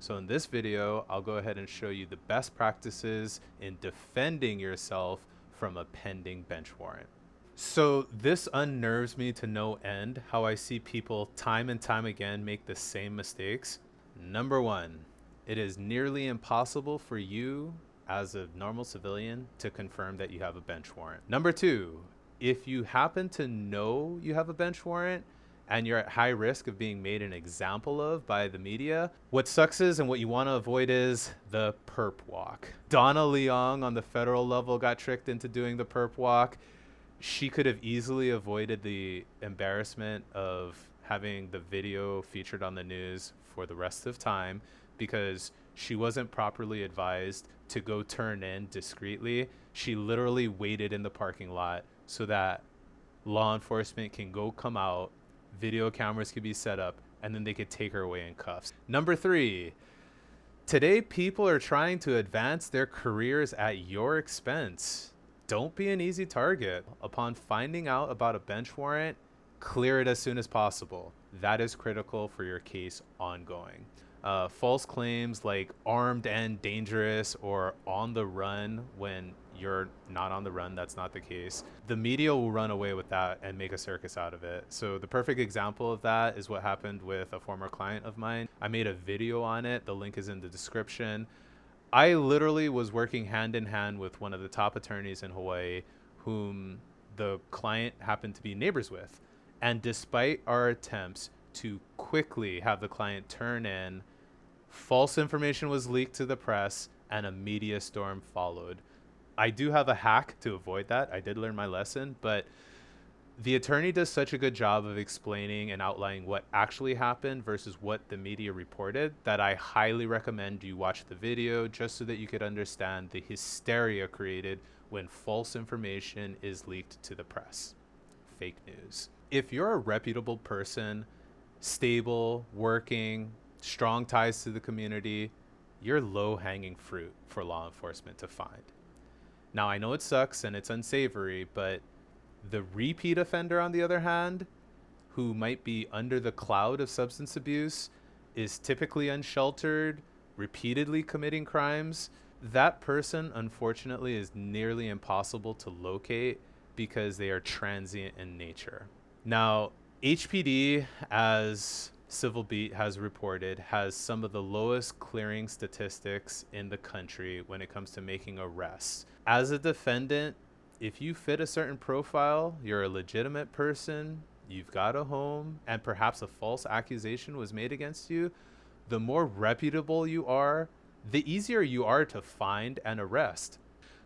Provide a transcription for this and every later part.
So in this video, I'll go ahead and show you the best practices in defending yourself from a pending bench warrant. So this unnerves me to no end, how I see people time and time again make the same mistakes. Number one, it is nearly impossible for you as a normal civilian to confirm that you have a bench warrant. Number two, if you happen to know you have a bench warrant and you're at high risk of being made an example of by the media, what sucks is, and what you want to avoid is, the perp walk. Donna Leong on the federal level got tricked into doing the perp walk. She could have easily avoided the embarrassment of having the video featured on the news for the rest of time because she wasn't properly advised to go turn in discreetly. She literally waited in the parking lot so that law enforcement can go come out, video cameras could be set up, and then they could take her away in cuffs. Number three, today people are trying to advance their careers at your expense. Don't be an easy target. Upon finding out about a bench warrant, clear it as soon as possible. That is critical for your case ongoing. False claims like armed and dangerous or on the run when you're not on the run, that's not the case. The media will run away with that and make a circus out of it. So the perfect example of that is what happened with a former client of mine. I made a video on it. The link is in the description. I literally was working hand in hand with one of the top attorneys in Hawaii whom the client happened to be neighbors with. And despite our attempts to quickly have the client turn in, false information was leaked to the press and a media storm followed. I do have a hack to avoid that. I did learn my lesson, but the attorney does such a good job of explaining and outlining what actually happened versus what the media reported that I highly recommend you watch the video just so that you could understand the hysteria created when false information is leaked to the press. Fake news. If you're a reputable person, stable, working, strong ties to the community, you're low-hanging fruit for law enforcement to find. Now, I know it sucks and it's unsavory, but the repeat offender, on the other hand, who might be under the cloud of substance abuse, is typically unsheltered, repeatedly committing crimes. That person, unfortunately, is nearly impossible to locate because they are transient in nature. Now, HPD, as Civil Beat has reported, has some of the lowest clearing statistics in the country when it comes to making arrests. As a defendant, if you fit a certain profile, you're a legitimate person, you've got a home, and perhaps a false accusation was made against you, the more reputable you are, the easier you are to find and arrest.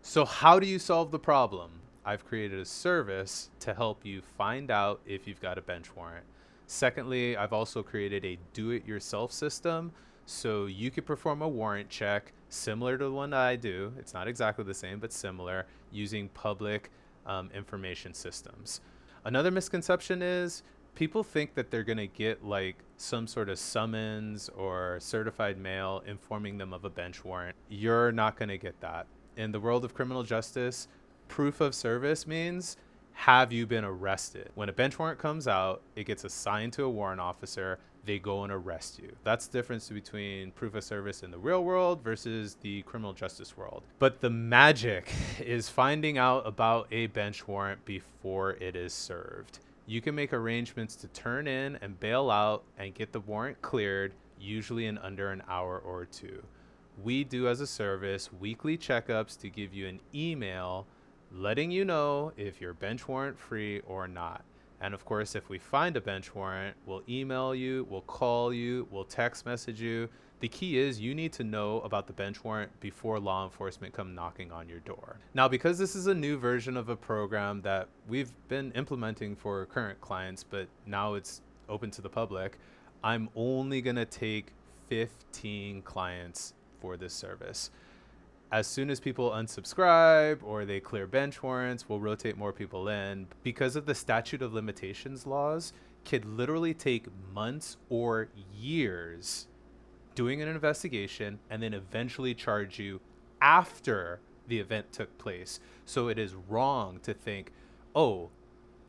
So how do you solve the problem? I've created a service to help you find out if you've got a bench warrant. Secondly, I've also created a do-it-yourself system so you could perform a warrant check similar to the one that I do. It's not exactly the same, but similar, using public information systems. Another misconception is people think that they're going to get like some sort of summons or certified mail informing them of a bench warrant. You're not going to get that. In the world of criminal justice, proof of service means, have you been arrested? When a bench warrant comes out, it gets assigned to a warrant officer. They go and arrest you. That's the difference between proof of service in the real world versus the criminal justice world. But the magic is finding out about a bench warrant before it is served. You can make arrangements to turn in and bail out and get the warrant cleared, usually in under an hour or two. We do, as a service, weekly checkups to give you an email letting you know if you're bench warrant free or not. And of course, if we find a bench warrant, we'll email you, we'll call you, we'll text message you. The key is you need to know about the bench warrant before law enforcement come knocking on your door. Now, because this is a new version of a program that we've been implementing for current clients, but now it's open to the public, I'm only gonna take 15 clients for this service. As soon as people unsubscribe or they clear bench warrants, we'll rotate more people in. Because of the statute of limitations laws, could literally take months or years doing an investigation and then eventually charge you after the event took place. So it is wrong to think, oh,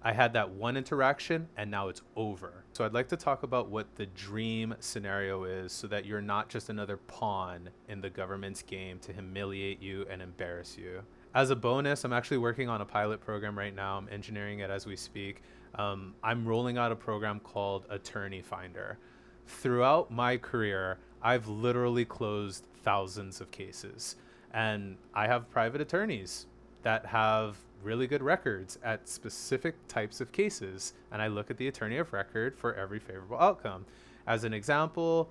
I had that one interaction and now it's over. So I'd like to talk about what the dream scenario is so that you're not just another pawn in the government's game to humiliate you and embarrass you. As a bonus, I'm actually working on a pilot program right now. I'm engineering it as we speak. I'm rolling out a program called Attorney Finder. Throughout my career, I've literally closed thousands of cases, and I have private attorneys that have really good records at specific types of cases, and I look at the attorney of record for every favorable outcome. As an example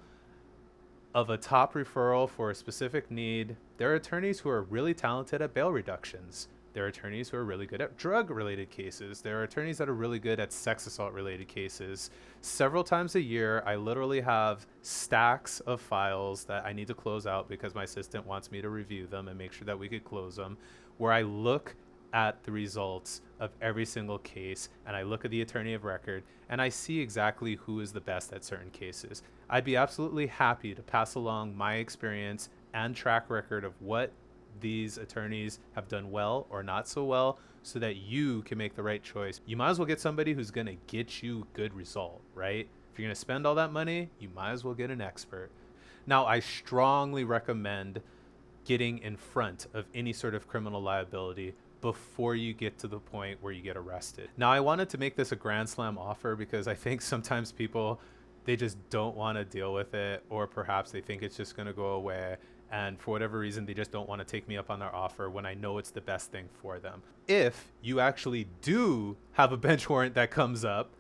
of a top referral for a specific need, there are attorneys who are really talented at bail reductions. There are attorneys who are really good at drug-related cases. There are attorneys that are really good at sex assault-related cases. Several times a year, I literally have stacks of files that I need to close out because my assistant wants me to review them and make sure that we could close them, where I look at the results of every single case, and I look at the attorney of record, and I see exactly who is the best at certain cases. I'd be absolutely happy to pass along my experience and track record of what these attorneys have done well or not so well so that you can make the right choice. You might as well get somebody who's going to get you a good result, right? If you're going to spend all that money, you might as well get an expert. Now, I strongly recommend getting in front of any sort of criminal liability before you get to the point where you get arrested. Now, I wanted to make this a grand slam offer because I think sometimes people, they just don't want to deal with it, or perhaps they think it's just going to go away, and for whatever reason they just don't want to take me up on their offer when I know it's the best thing for them. If you actually do have a bench warrant that comes up,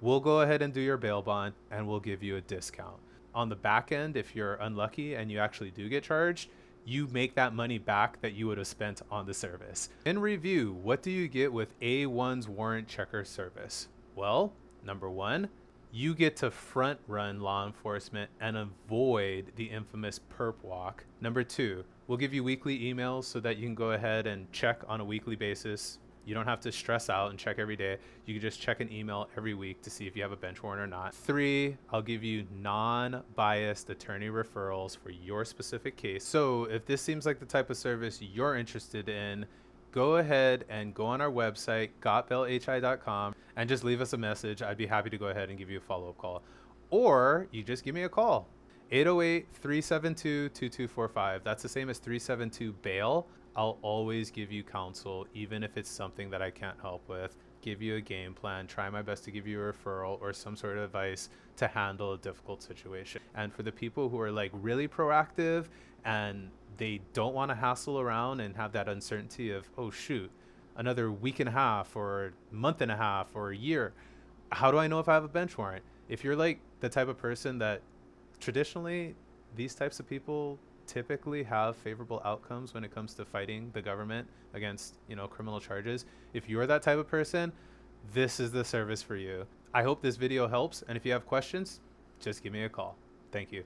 we'll go ahead and do your bail bond and we'll give you a discount. On the back end, if you're unlucky and you actually do get charged, you make that money back that you would have spent on the service. In review, what do you get with A1's warrant checker service? Well, number one, you get to front run law enforcement and avoid the infamous perp walk. Number two, we'll give you weekly emails so that you can go ahead and check on a weekly basis. You don't have to stress out and check every day. You can just check an email every week to see if you have a bench warrant or not. Three, I'll give you non-biased attorney referrals for your specific case. So if this seems like the type of service you're interested in, go ahead and go on our website, gotbailhi.com, and just leave us a message. I'd be happy to go ahead and give you a follow-up call. Or you just give me a call, 808-372-2245. That's the same as 372-BAIL. I'll always give you counsel, even if it's something that I can't help with, give you a game plan, try my best to give you a referral or some sort of advice to handle a difficult situation. And for the people who are like really proactive and they don't want to hassle around and have that uncertainty of, oh shoot, another week and a half or month and a half or a year, how do I know if I have a bench warrant? If you're like the type of person that traditionally these types of people typically have favorable outcomes when it comes to fighting the government against, criminal charges. If you're that type of person, this is the service for you. I hope this video helps, and if you have questions, just give me a call. Thank you.